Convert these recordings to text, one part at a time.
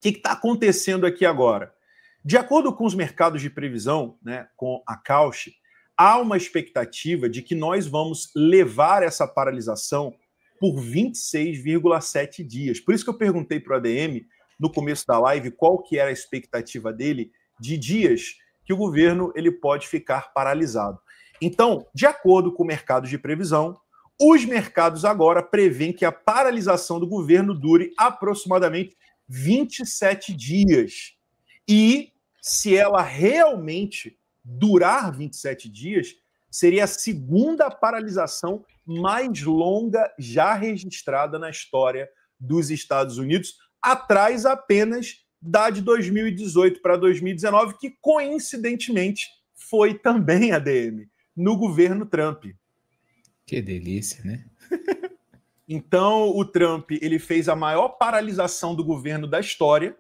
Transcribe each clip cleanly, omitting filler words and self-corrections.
que está acontecendo aqui agora? De acordo com os mercados de previsão, né, com a Cauchy, há uma expectativa de que nós vamos levar essa paralisação por 26,7 dias. Por isso que eu perguntei para o ADM, no começo da live, qual que era a expectativa dele de dias que o governo ele pode ficar paralisado. Então, de acordo com o mercado de previsão, os mercados agora prevêem que a paralisação do governo dure aproximadamente 27 dias. E se ela realmente durar 27 dias, seria a segunda paralisação mais longa já registrada na história dos Estados Unidos, atrás apenas da de 2018 para 2019, que coincidentemente foi também, ADM, no governo Trump. Que delícia, né? Então, o Trump ele fez a maior paralisação do governo da história,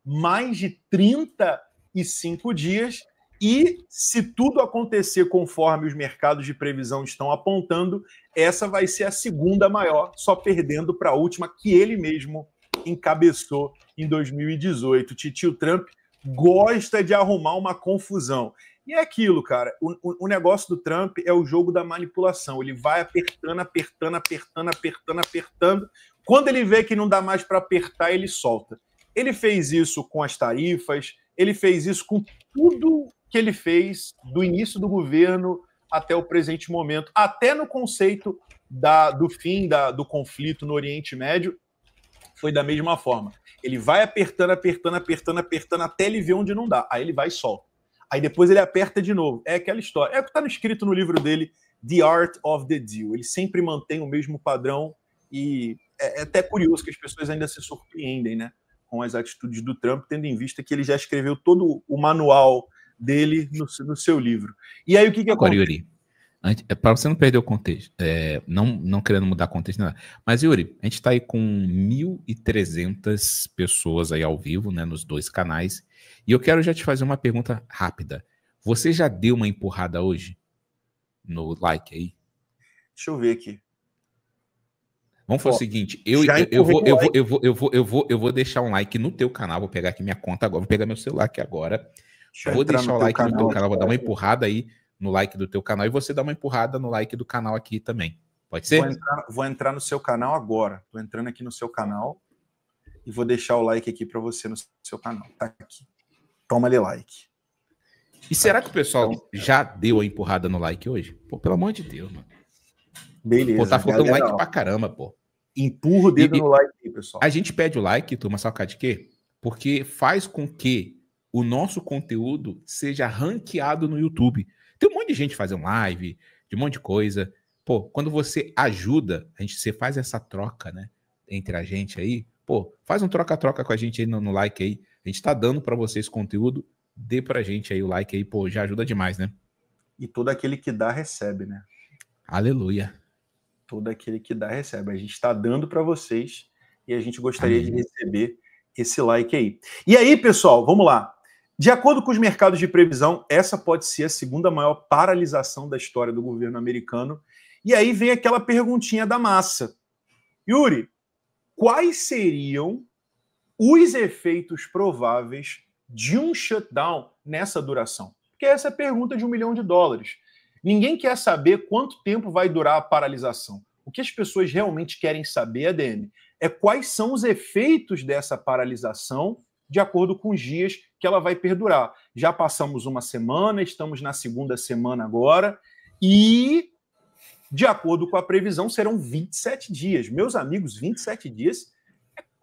mais de 35 dias, e se tudo acontecer conforme os mercados de previsão estão apontando, essa vai ser a segunda maior, só perdendo para a última que ele mesmo encabeçou em 2018. Titio Trump gosta de arrumar uma confusão. E é aquilo, cara, o negócio do Trump é o jogo da manipulação. Ele vai apertando, apertando, apertando, apertando, apertando. Quando ele vê que não dá mais para apertar, ele solta. Ele fez isso com as tarifas, ele fez isso com tudo que ele fez do início do governo até o presente momento, até no conceito do fim do conflito no Oriente Médio, foi da mesma forma. Ele vai apertando, apertando, apertando, apertando, até ele ver onde não dá. Aí ele vai e solta. Aí depois ele aperta de novo. É aquela história. É o que está escrito no livro dele, The Art of the Deal. Ele sempre mantém o mesmo padrão e é até curioso que as pessoas ainda se surpreendem, né, com as atitudes do Trump, tendo em vista que ele já escreveu todo o manual dele no seu livro. E aí o que Agora, acontece? Yuri, para você não perder o contexto, não querendo mudar o contexto, nada. Mas, Yuri, a gente está aí com 1.300 pessoas aí ao vivo, né, nos dois canais. E eu quero já te fazer uma pergunta rápida. Você já deu uma empurrada hoje no like aí? Deixa eu ver aqui. Vamos fazer o seguinte, eu vou deixar um like no teu canal, vou pegar aqui minha conta agora, vou pegar meu celular aqui agora. Vou deixar o like no teu canal, vou dar uma empurrada aí no like do teu canal e você dá uma empurrada no like do canal aqui também. Pode ser? Vou entrar no seu canal agora. Estou entrando aqui no seu canal e vou deixar o like aqui para você no seu canal. Tá aqui. Toma ali like. E será que o pessoal já deu a empurrada no like hoje? Pô, pelo amor de Deus, mano. Beleza. Pô, tá faltando like pra caramba, pô. Empurra o dedo no like aí, pessoal. A gente pede o like, turma, sabe de quê? Porque faz com que o nosso conteúdo seja ranqueado no YouTube. Tem um monte de gente fazendo live, de um monte de coisa. Pô, quando você ajuda, você faz essa troca, né, entre a gente aí. Pô, faz um troca-troca com a gente aí no like aí. A gente tá dando para vocês conteúdo, dê pra gente aí o like aí, pô, já ajuda demais, né? E todo aquele que dá, recebe, né? Aleluia. Todo aquele que dá, recebe. A gente está dando para vocês e a gente gostaria de receber esse like aí. E aí, pessoal, vamos lá. De acordo com os mercados de previsão, essa pode ser a segunda maior paralisação da história do governo americano. E aí vem aquela perguntinha da massa. Yuri, quais seriam os efeitos prováveis de um shutdown nessa duração? Porque essa é a pergunta de $1 milhão. Ninguém quer saber quanto tempo vai durar a paralisação. O que as pessoas realmente querem saber, ADM, é quais são os efeitos dessa paralisação de acordo com os dias que ela vai perdurar. Já passamos uma semana, estamos na segunda semana agora, e, de acordo com a previsão, serão 27 dias. Meus amigos, 27 dias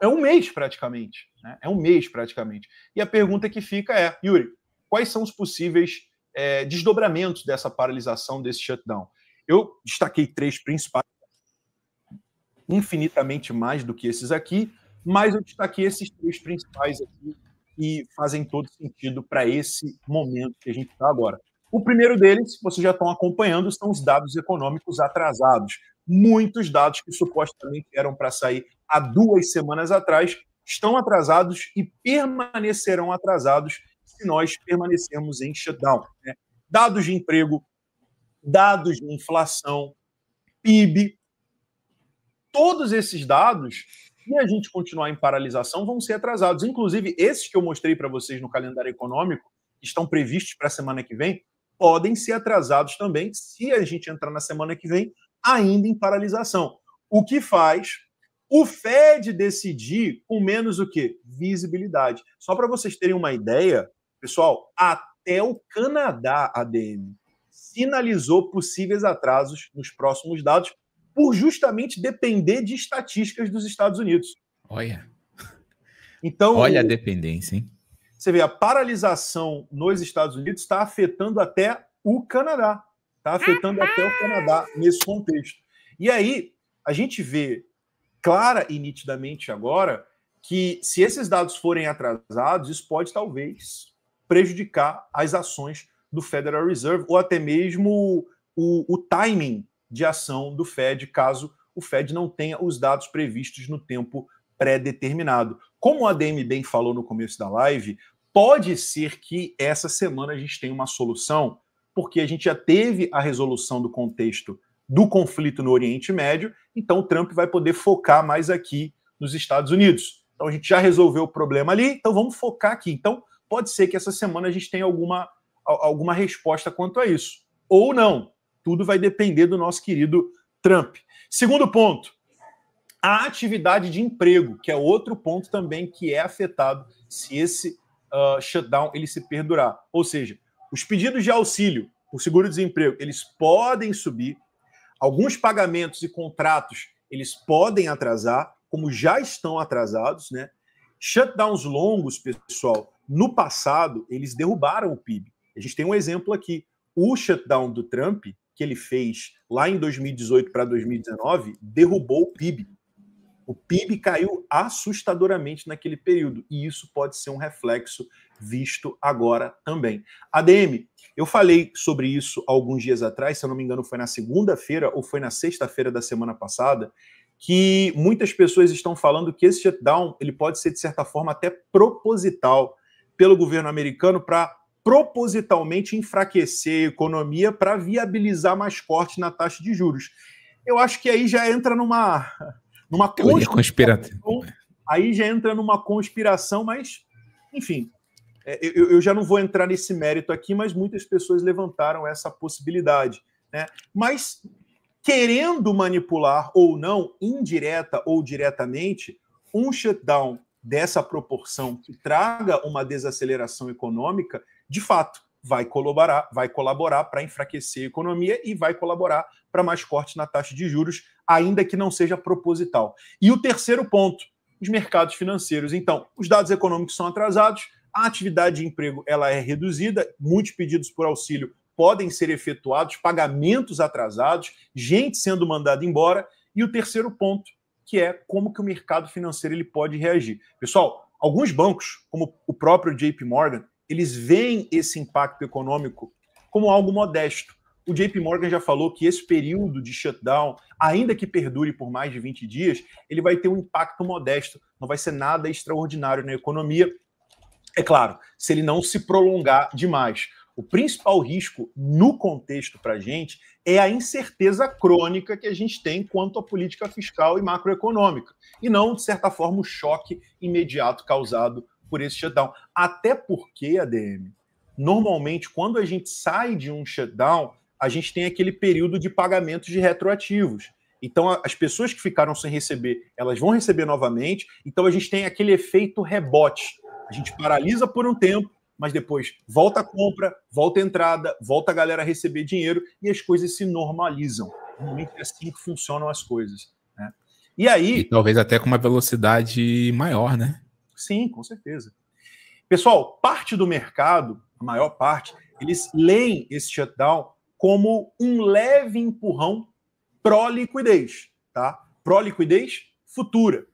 é um mês praticamente. Né? É um mês praticamente. E a pergunta que fica é, Yuri, quais são os possíveis desdobramentos dessa paralisação, desse shutdown? Eu destaquei 3 principais, infinitamente mais do que esses aqui, mas eu destaquei esses 3 principais aqui e fazem todo sentido para esse momento que a gente está agora. O primeiro deles, vocês já estão acompanhando, são os dados econômicos atrasados. Muitos dados que supostamente eram para sair há 2 semanas atrás estão atrasados e permanecerão atrasados se nós permanecermos em shutdown. Né? Dados de emprego, dados de inflação, PIB, todos esses dados se a gente continuar em paralisação, vão ser atrasados. Inclusive, esses que eu mostrei para vocês no calendário econômico, que estão previstos para a semana que vem, podem ser atrasados também se a gente entrar na semana que vem ainda em paralisação. O que faz o Fed decidir com menos o quê? Visibilidade. Só para vocês terem uma ideia, pessoal, até o Canadá, ADM, sinalizou possíveis atrasos nos próximos dados por justamente depender de estatísticas dos Estados Unidos. Olha. Então, olha a dependência, hein? Você vê, a paralisação nos Estados Unidos está afetando até o Canadá. Está afetando até o Canadá nesse contexto. E aí, a gente vê clara e nitidamente agora que se esses dados forem atrasados, isso pode talvez prejudicar as ações do Federal Reserve ou até mesmo o timing de ação do Fed, caso o Fed não tenha os dados previstos no tempo pré-determinado. Como o ADM bem falou no começo da live, pode ser que essa semana a gente tenha uma solução, porque a gente já teve a resolução do contexto do conflito no Oriente Médio, então o Trump vai poder focar mais aqui nos Estados Unidos. Então a gente já resolveu o problema ali, então vamos focar aqui. Então pode ser que essa semana a gente tenha alguma resposta quanto a isso. Ou não. Tudo vai depender do nosso querido Trump. Segundo ponto, a atividade de emprego, que é outro ponto também que é afetado se esse shutdown ele se perdurar. Ou seja, os pedidos de auxílio por seguro-desemprego, eles podem subir, alguns pagamentos e contratos, eles podem atrasar, como já estão atrasados, né? Shutdowns longos, pessoal, no passado, eles derrubaram o PIB. A gente tem um exemplo aqui. O shutdown do Trump, que ele fez lá em 2018 para 2019, derrubou o PIB. O PIB caiu assustadoramente naquele período, e isso pode ser um reflexo visto agora também. ADM, eu falei sobre isso alguns dias atrás, se eu não me engano foi na segunda-feira ou foi na sexta-feira da semana passada, que muitas pessoas estão falando que esse shutdown ele pode ser, de certa forma, até proposital pelo governo americano para propositalmente enfraquecer a economia para viabilizar mais cortes na taxa de juros. Eu acho que aí já entra numa conspiração. Aí já entra numa conspiração, mas, enfim, eu já não vou entrar nesse mérito aqui, mas muitas pessoas levantaram essa possibilidade, né? Mas, querendo manipular ou não, indireta ou diretamente, um shutdown dessa proporção que traga uma desaceleração econômica, de fato, vai colaborar para enfraquecer a economia e vai colaborar para mais cortes na taxa de juros, ainda que não seja proposital. E o terceiro ponto, os mercados financeiros. Então, os dados econômicos são atrasados, a atividade de emprego ela é reduzida, muitos pedidos por auxílio podem ser efetuados, pagamentos atrasados, gente sendo mandada embora. E o terceiro ponto, que é como que o mercado financeiro ele pode reagir. Pessoal, alguns bancos, como o próprio JP Morgan, eles veem esse impacto econômico como algo modesto. O JP Morgan já falou que esse período de shutdown, ainda que perdure por mais de 20 dias, ele vai ter um impacto modesto, não vai ser nada extraordinário na economia. É claro, se ele não se prolongar demais. O principal risco no contexto para a gente é a incerteza crônica que a gente tem quanto à política fiscal e macroeconômica, e não, de certa forma, o choque imediato causado por esse shutdown. Até porque, ADM, normalmente, quando a gente sai de um shutdown, a gente tem aquele período de pagamentos de retroativos. Então, as pessoas que ficaram sem receber, elas vão receber novamente. Então, a gente tem aquele efeito rebote. A gente paralisa por um tempo, mas depois volta a compra, volta a entrada, volta a galera a receber dinheiro e as coisas se normalizam. Normalmente é assim que funcionam as coisas, né? E aí... E talvez até com uma velocidade maior, né? Sim, com certeza. Pessoal, parte do mercado, a maior parte, eles leem esse shutdown como um leve empurrão pró-liquidez, tá? Pró-liquidez futura.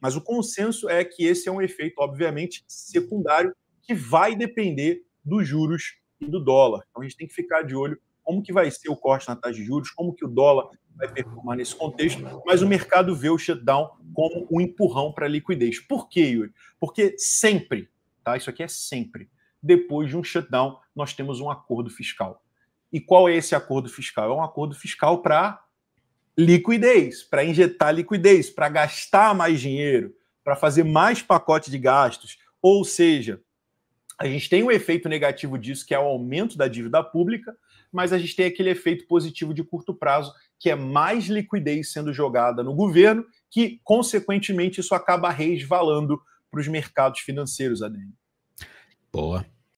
Mas o consenso é que esse é um efeito, obviamente, secundário, que vai depender dos juros e do dólar. Então a gente tem que ficar de olho como que vai ser o corte na taxa de juros, como que o dólar vai performar nesse contexto, mas o mercado vê o shutdown como um empurrão para a liquidez. Por quê, Yuri? Porque sempre, tá? Isso aqui é sempre, depois de um shutdown, nós temos um acordo fiscal. E qual é esse acordo fiscal? É um acordo fiscal para liquidez, para injetar liquidez, para gastar mais dinheiro, para fazer mais pacote de gastos. Ou seja, a gente tem um efeito negativo disso, que é o aumento da dívida pública, mas a gente tem aquele efeito positivo de curto prazo, que é mais liquidez sendo jogada no governo, que, consequentemente, isso acaba resvalando para os mercados financeiros, Adênio. Boa.